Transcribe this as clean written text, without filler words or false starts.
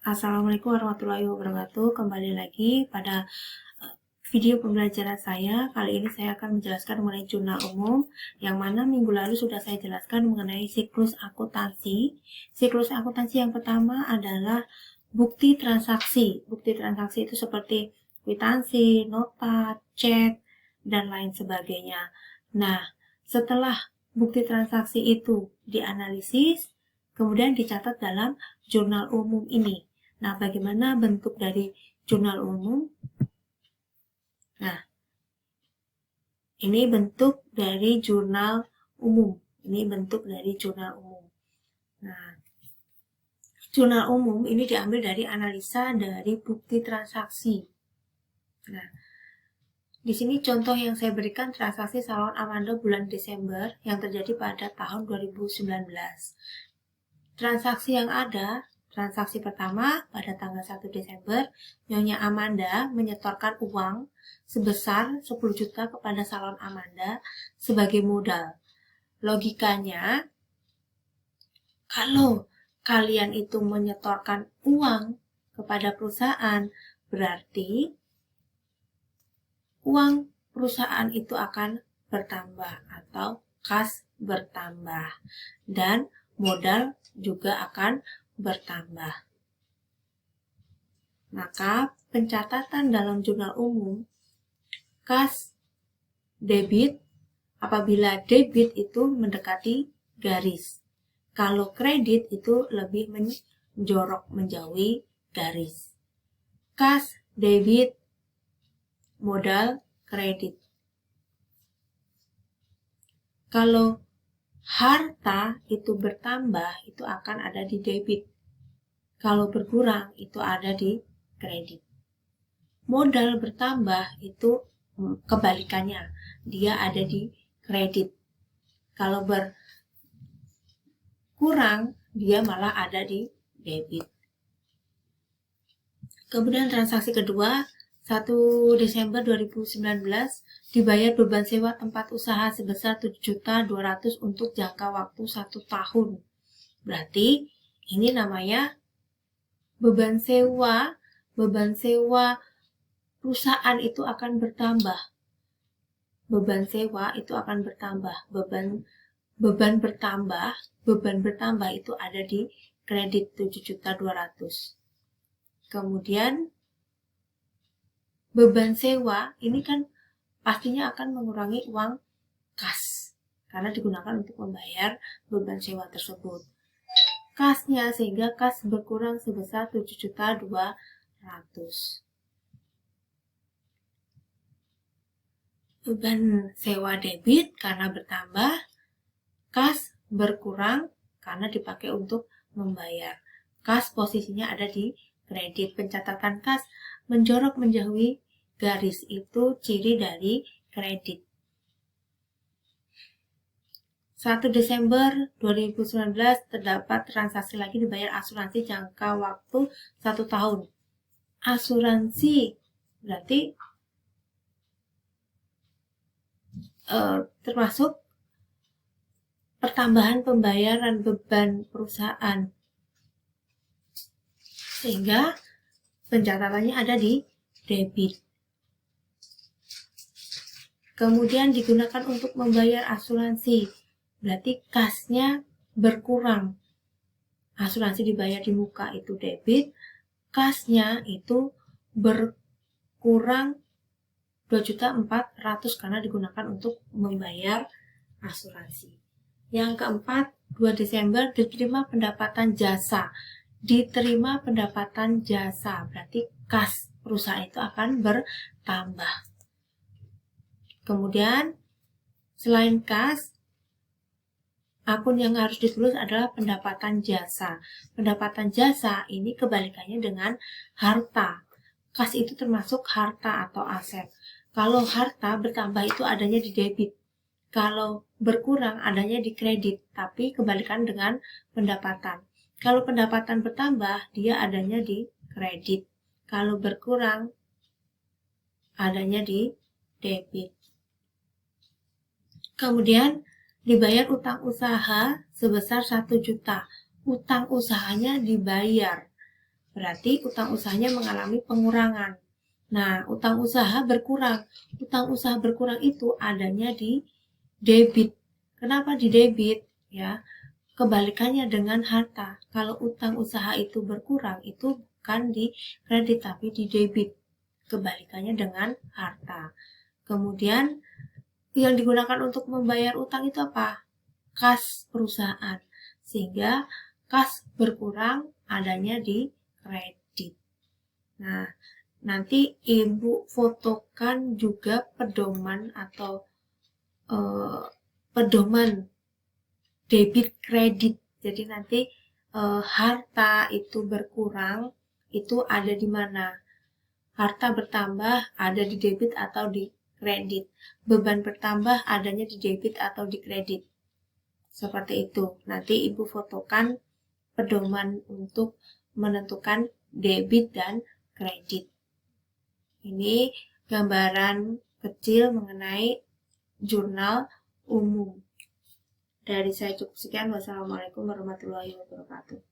Assalamualaikum warahmatullahi wabarakatuh. Kembali lagi pada video pembelajaran saya. Kali ini saya akan menjelaskan mengenai jurnal umum, yang mana minggu lalu sudah saya jelaskan mengenai siklus akuntansi. Siklus akuntansi yang pertama adalah bukti transaksi. Bukti transaksi itu seperti kwitansi, nota, cek, dan lain sebagainya. Nah, setelah bukti transaksi itu dianalisis, kemudian dicatat dalam jurnal umum ini. Nah, bagaimana bentuk dari jurnal umum? Nah, ini bentuk dari jurnal umum. Ini bentuk dari jurnal umum. Nah, jurnal umum ini diambil dari analisa dari bukti transaksi. Nah, di sini contoh yang saya berikan transaksi salon Amanda bulan Desember yang terjadi pada tahun 2019. Transaksi yang ada, transaksi pertama pada tanggal 1 Desember, Nyonya Amanda menyetorkan uang sebesar 10 juta kepada salon Amanda sebagai modal. Logikanya, kalau kalian itu menyetorkan uang kepada perusahaan, berarti uang perusahaan itu akan bertambah atau kas bertambah dan modal juga akan bertambah. Maka pencatatan dalam jurnal umum kas debit apabila debit itu mendekati garis. Kalau kredit itu lebih menjorok menjauhi garis. Kas debit modal kredit. Kalau harta itu bertambah, itu akan ada di debit. Kalau berkurang, itu ada di kredit. Modal bertambah, itu kebalikannya. Dia ada di kredit. Kalau berkurang, dia malah ada di debit. Kemudian transaksi kedua, 1 Desember 2019 dibayar beban sewa tempat usaha sebesar 7.200.000 untuk jangka waktu 1 tahun. Berarti ini namanya beban sewa perusahaan itu akan bertambah. Beban sewa itu akan bertambah. Beban bertambah itu ada di kredit 7.200.000. Kemudian beban sewa ini kan pastinya akan mengurangi uang kas karena digunakan untuk membayar beban sewa tersebut. Kasnya sehingga kas berkurang sebesar 7.200.000. Beban sewa debit karena bertambah, kas berkurang karena dipakai untuk membayar. Kas posisinya ada di kredit. Pencatatan kas menjorok menjauhi garis, itu ciri dari kredit. 1 Desember 2019 terdapat transaksi lagi dibayar asuransi jangka waktu 1 tahun. Asuransi berarti termasuk pertambahan pembayaran beban perusahaan. Sehingga pencatatannya ada di debit. Kemudian digunakan untuk membayar asuransi. Berarti kasnya berkurang. Asuransi dibayar di muka itu debit, kasnya itu berkurang 2.400.000 karena digunakan untuk membayar asuransi. Yang keempat, 2 Desember diterima pendapatan jasa. Diterima pendapatan jasa, berarti kas perusahaan itu akan bertambah. Kemudian, selain kas, akun yang harus ditulis adalah pendapatan jasa. Pendapatan jasa ini kebalikannya dengan harta. Kas itu termasuk harta atau aset. Kalau harta bertambah itu adanya di debit. Kalau berkurang adanya di kredit, tapi kebalikan dengan pendapatan. Kalau pendapatan bertambah, dia adanya di kredit. Kalau berkurang, adanya di debit. Kemudian, dibayar utang usaha sebesar 1 juta. Utang usahanya dibayar. berarti utang usahanya mengalami pengurangan. Nah, utang usaha berkurang. Utang usaha berkurang itu adanya di debit. Kenapa di debit? Ya, kebalikannya dengan harta. Kalau utang usaha itu berkurang, itu bukan di kredit tapi di debit. Kebalikannya dengan harta. Kemudian yang digunakan untuk membayar utang itu apa? Kas perusahaan. Sehingga kas berkurang adanya di kredit. Nah, nanti Ibu fotokan juga pedoman atau pedoman debit kredit. Jadi nanti harta itu berkurang itu ada di mana? Harta bertambah ada di debit atau di kredit. Beban bertambah adanya di debit atau di kredit. Seperti itu. Nanti Ibu fotokan pedoman untuk menentukan debit dan kredit. Ini gambaran kecil mengenai jurnal umum. Dari saya cukup sekian. Wassalamualaikum warahmatullahi wabarakatuh.